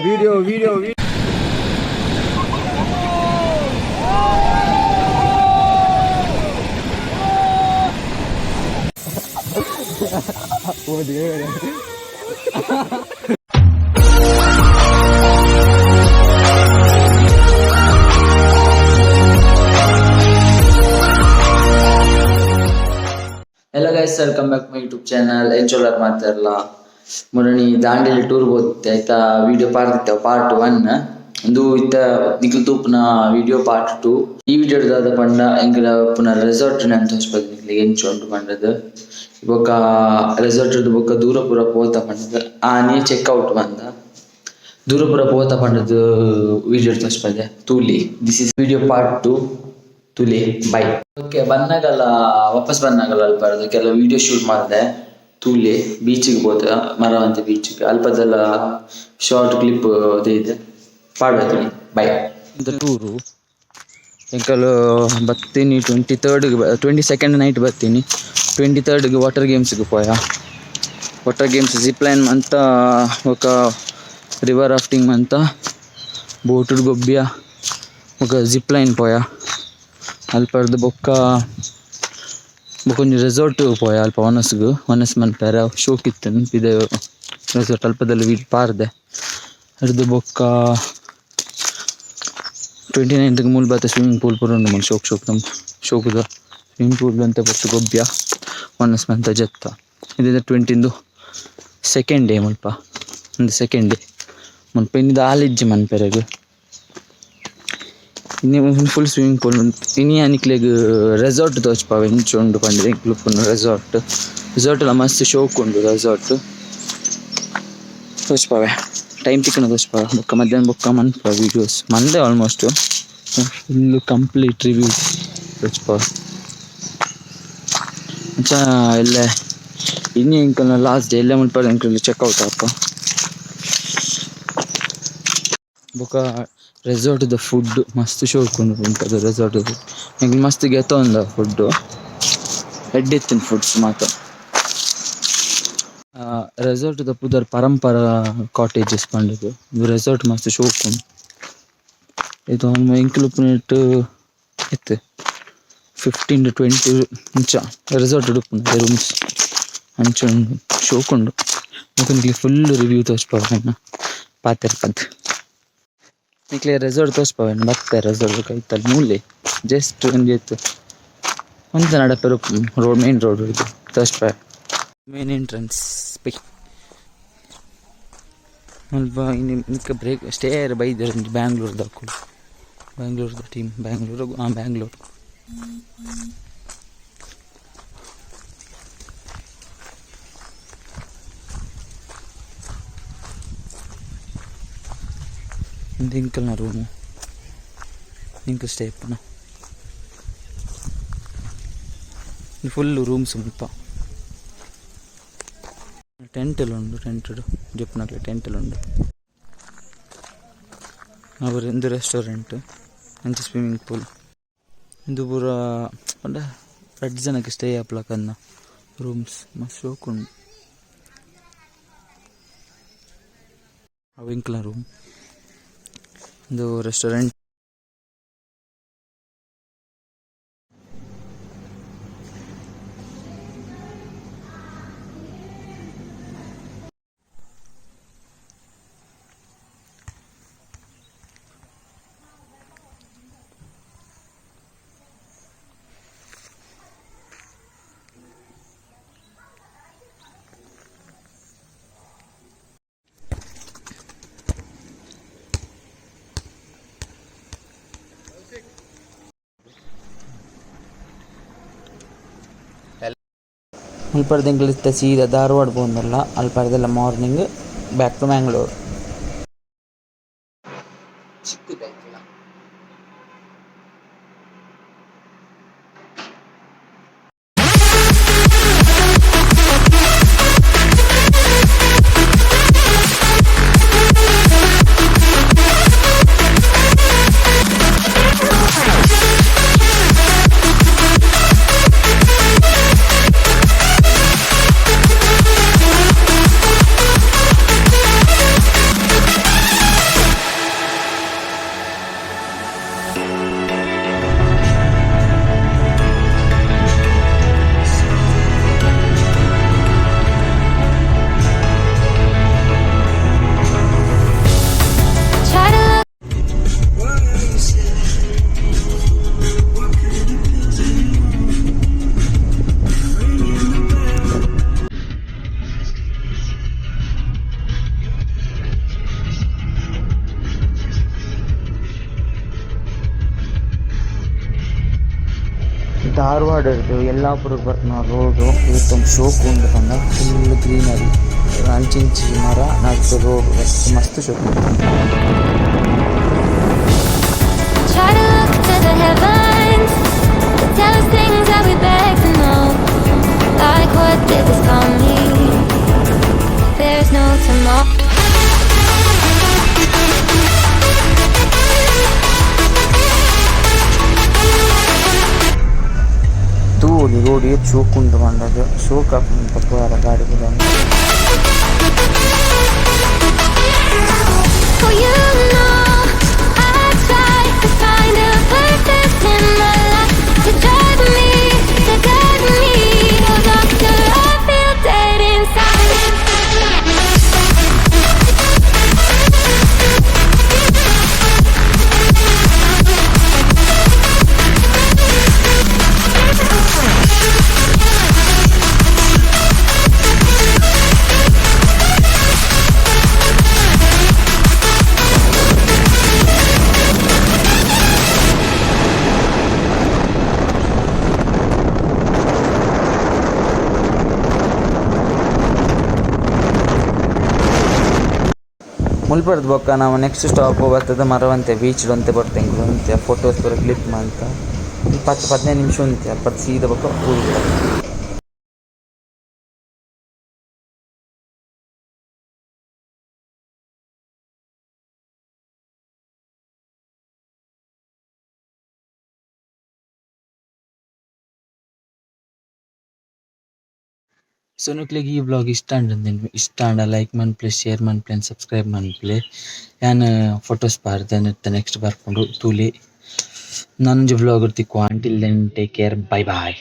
Video Hello guys, welcome back to my YouTube channel. ಎಂಚೋಲರ್ ಮಾತಾಡಲ್ಲ ಮುರಣಿ Dandeli tour ಹೋಗ್ತೆ ಆಯ್ತಾ. Video part 1 ಇಂದು ಇತ್ತ Nikhil ತೂಪ್ನ video part 2. ಈ ವಿಡಿಯೋದ ಪಂಡ ಎಂಕಲ ಪುನಃ ರೆಸಾರ್ಟ್ ಅಂತ ತೋರಿಸ್ಬೋದು ನಿಖಿಲ್ ಎಂಚುಂಟು ಪಂಡದು ಬೊಕ್ಕ ರೆಸಾರ್ಟ್ ಬೊಕ್ಕ ದೂರ ಪೂರ ಪೋತ ಪಂಡದು ಆನೆ ಚೆಕ್ಔಟ್ ಬಂದ ದೂರ ಪೂರ ಪೋತ ಪಂಡದು ವಿಡಿಯೋ ತೋರಿಸ್ಬೋದು ತೂಲಿ. ದಿಸ್ ಇಸ್ ವಿಡಿಯೋ ಪಾರ್ಟ್ 2 ತುಲಿ ಬೈ. ಓಕೆ, ಬಂದಾಗಲ್ಲ ವಾಪಸ್ ಬಂದಾಗಲ್ಲ ಅಲ್ಪ ಕೆಲವು ವಿಡಿಯೋ ಶೂಟ್ ಮಾಡಿದೆ. ತೂಲೆ ಬೀಚಿಗೆ ಹೋದ ಮರವಂತೆ ಬೀಚಿಗೆ ಅಲ್ಪದೆಲ್ಲ ಶಾರ್ಟ್ ಕ್ಲಿಪ್ ಇದೆ ಪಾಡ್ತೀನಿ ಬೈ. ಟೂರು ಎಂಕಲು ಬರ್ತೀನಿ 22nd ನೈಟ್ ಬರ್ತೀನಿ. 23rd ವಾಟರ್ ಗೇಮ್ಸ್ಗೆ ಪೋಯ. ವಾಟರ್ ಗೇಮ್ಸ್ ಜಿಪ್ ಲೈನ್ ಅಂತ ఒక ರಿವರ್ ರಾಫ್ಟಿಂಗ್ ಅಂತ ಬೋಟುಡ್ ಗೊಬ್ಬಿಯ ఒక ಜಿಪ್ ಲೈನ್ ಪೋಯ. ಅಲ್ಪರ್ದು ಬೊಕ್ಕ ಬೊಕೊಂಜಿ ರೆಸಾರ್ಟ್ ಪೋಯ ಅಲ್ಪ ವನಸ್ ಮನ್ಪೇರ ಶೋಕಿತ್ತು ಇದೆ ರೆಸಾರ್ಟ್ ಅಲ್ಪದಲ್ಲಿ ವೀಡ್ ಪಾರ್ದೆ ಹಿಡ್ದು ಬೊಕ್ಕ 29th ಮೂಲ ಬಾತ ಸ್ವಿಮ್ಮಿಂಗ್ ಪೂಲ್ ಪೂರ ಉಂಡು ಮಗ ಶೋಕ್ ನಮ್ಮ ಶೋಕದ ಸ್ವಿಮ್ಮಿಂಗ್ ಪೂಲ್ ಅಂತ ಬತ್ತು ಗೊಬ್ಬ್ಯ ವನಸ್ ಮಂತ ಜತ್ತ. ಇದರಿಂದ 20th ಸೆಕೆಂಡ್ ಡೇ ಮುಲ್ಪ ಒಂದು ಸೆಕೆಂಡ್ ಡೇ ಮುಲ್ಪ ಇನ್ನಿದು ಆಲಿಜ್ಜಿ ಮನ್ಪೆರಗು ಇನ್ನು ಫುಲ್ ಸ್ವಿಮ್ಮಿಂಗ್ ಪೂಲ್ ಉಂಟು. ಇನಿ ಅನಿಕ್ಲೆಗ್ ರೆಸಾರ್ಟ್ ತೋಚ್ಪಾವೆ ಇಂಚುಂಡು ಪಂಡ್ರೆ ಇಂಕ್ಲುಪ್ಪುನು ರೆಸಾರ್ಟ್ ಎಲ್ಲ ಮಸ್ತ್ ಶೋಕ್ ಉಂಡು. ರೆಸಾರ್ಟ್ ತೋಚ್ಪಾವೆ ಟೈಮ್ ತಿಕ್ಕನ ತೋಚ್ಪಾವೆ ಬೊಕ್ಕ ಮಧ್ಯಾಹ್ನ ಬೊಕ್ಕ ಮನ್ಪ ವೀಡಿಯೋಸ್ ಮಂದೆ ಆಲ್ಮೋಸ್ಟ್ ಫುಲ್ ಕಂಪ್ಲೀಟ್ ರಿವ್ಯೂ ತೋಚ್ಪಾವೆ ಅಂಚ ಎಲ್ಲ ಇನ್ನು ಇಂಕಲ್ನ ಲಾಸ್ಟ್ ಡೇ ಎಲ್ಲ ಮುಲ್ಪ ಇಂಕಲ್ ಚೆಕ್ಔಟ್ ಆಪ ಬೊಕ್ಕ ರೆಸಾರ್ಟ್ದ ಫುಡ್ ಮಸ್ತ್ ಶೋಕ್ ಉಂಟು. ರೆಸಾರ್ಟ್ದು ನಂಗೆ ಮಸ್ತ್ ಗೆತ ಉಂದ ಫುಡ್ಡು ಎಡ್ಡೆತ್ತಿನ ಫುಡ್ಸ್ ಮಾತ್ರ. ರೆಸಾರ್ಟ್ದ ಪುದರ್ ಪರಂಪರ ಕಾಟೇಜಸ್ ಪಂಡದು ರೆಸಾರ್ಟ್ ಮಸ್ತ್ ಶೋಕ್ ಉಂಟು. ಇದು ಇಂಕ್ಲುಪ್ನೆಟ್ ಇತ್ತು 15 to 20 ಇಂಚ ರೆಸಾರ್ಟ್ ಉಡುಪುಂಡು ರೂಮ್ಸ್ ಅಂಚುಂಡು ಶೋಕ್ ಉಂಡು. ನಿಕ್ಲಿ ಫುಲ್ ರಿವ್ಯೂ ತೋರಿಸ್ಪಾವ ಪಾತೆರ್ಪಂತ ನಿಕ್ಲೆ ರೆಸಾರ್ಟ್ ತೋರಿಸ್ಪಾವೇನು ಮತ್ತೆ ರೆಸಾರ್ಟ್ ಕೈತಲ್ಲಿ ಮೂಲೆ ಜಸ್ಟ್ ಒಂದು ಇತ್ತು ಒಂದು ನಡಪೆರು ರೋಡ್ ಮೇನ್ ರೋಡ್ ಇದು ತೋರಿಸ್ಪಾವೆ ಮೇನ್ ಎಂಟ್ರೆನ್ಸ್ ಪೈ ಸ್ವಲ್ಪ ಇನ್ನು ಬ್ರೇಕ್ ಸ್ಟೇರ್ ಬೈದರೆ ಬ್ಯಾಂಗ್ಳೂರ್ದು ಹಾಕೊಳ್ಳಿ ಬ್ಯಾಂಗ್ಳೂರ್ದು ಟೀಮ್ ಬ್ಯಾಂಗ್ಳೂರು ಒಂದು ಇಂಕಲ್ನ room Ilkal stay ಇಪ್ಪನ full rooms ಮುಲ್ಪ ಟೆಂಟೆಲ್ಲ ಉಂಡು ಟೆಂಟೆಡ್ ಜಪ್ಪುನಕ್ಲೆ ಟೆಂಟೆಲ್ಲ ಉಂಡು. ಅವರಿಂದು ರೆಸ್ಟೋರೆಂಟ್ ಅಂಚೆ ಸ್ವಿಮ್ಮಿಂಗ್ ಪೂಲ್ ಇಂದು ಪೂರ ಒಂದ 2 ಜನಕ್ಕೆ ಸ್ಟೇ ಆಪ್ಲಕನ್ನ ರೂಮ್ಸ್ ಮಸ್ತ್ ಶೋಕ್ ಉಂಡು. ಅವು ಇಂಕಲ್ನ ರೂಮ್ ಇದು ರೆಸ್ಟೋರೆಂಟ್. ಅಲ್ಪರ್ದಿಂಗ್ಲಿತ್ತ ಸೀದಾ ಧಾರವಾಡ ಬಂದಲ್ಲ ಅಲ್ಪರ್ದೆಲ್ಲ morning back to Mangalore. Dharwad ಹಿಡಿದು ಯಲ್ಲಾಪುರಕ್ಕೆ ಬರ್ತಾನ ರೋಡು ತುಂಬ ಶೋಕು ಉಂಡು ಪಂಡ ಫುಲ್ ಗ್ರೀನರಿ ಅಂಚಿಂಚಿ ಮರ ನಡ್ದು ರೋಡು ಮಸ್ತ್ ಶೋಕು. Try to look to the heavens, tell us things that we beg to know. Like what did this call me? There's no tomorrow. ತೂಲಿ ರೋಡ್ ಏತ್ ಶೋಕು ಉಂಡು ಪಂಡದು ಶೋಕು ಹಾಕೊಂಡು ಪಪ್ಪುವಾರ ಗಾಡಿ ಕೂಡ. Oh, you know, I tried to find a purpose in my life to drive me, to guide me. Oh, doctor, I feel dead inside. ಮುಲ್ಪರ್ದು ಬೊಕ್ಕ ನಾವು ನೆಕ್ಸ್ಟ್ ಸ್ಟಾಪ್ ಬರ್ತದೆ ಮರವಂತೆ ಬೀಚ್ ಅಂತೆ ಬರ್ತೇವೆ ಅಂತೆ ಫೋಟೋಸ್ ಬರೋ ಕ್ಲಿಕ್ ಮಾಡ್ತಾ 10-15 ನಿಮಿಷ ಉಂತೆ ಅಪ್ಪತ್ತು ಸೀದಾ ಬೊಕ್ಕ ಊರಿಗೆ. ಸೊ ನಿಕ್ಲಿಗೆ ಈ ಬ್ಲಾಗ್ ಇಷ್ಟ ಅಂಡ ಲೈಕ್ ಮನ್ಪ್ಲೆ ಶೇರ್ ಮನ್ಪ್ಲೆ ಸಬ್ಸ್ಕ್ರೈಬ್ ಮನ್ಪ್ಲೆ ಯಾನ್ ಫೋಟೋಸ್ ಪಾರ್ದೆ ನೆಕ್ಸ್ಟ್ ಬರ್ಕೊಂಡು ತೂಲಿ ನಂಜ್ ಬ್ಲಾಗ್ ಇರ್ತಿಕ್ಕು. Until then take care, bye ಬಾಯ್.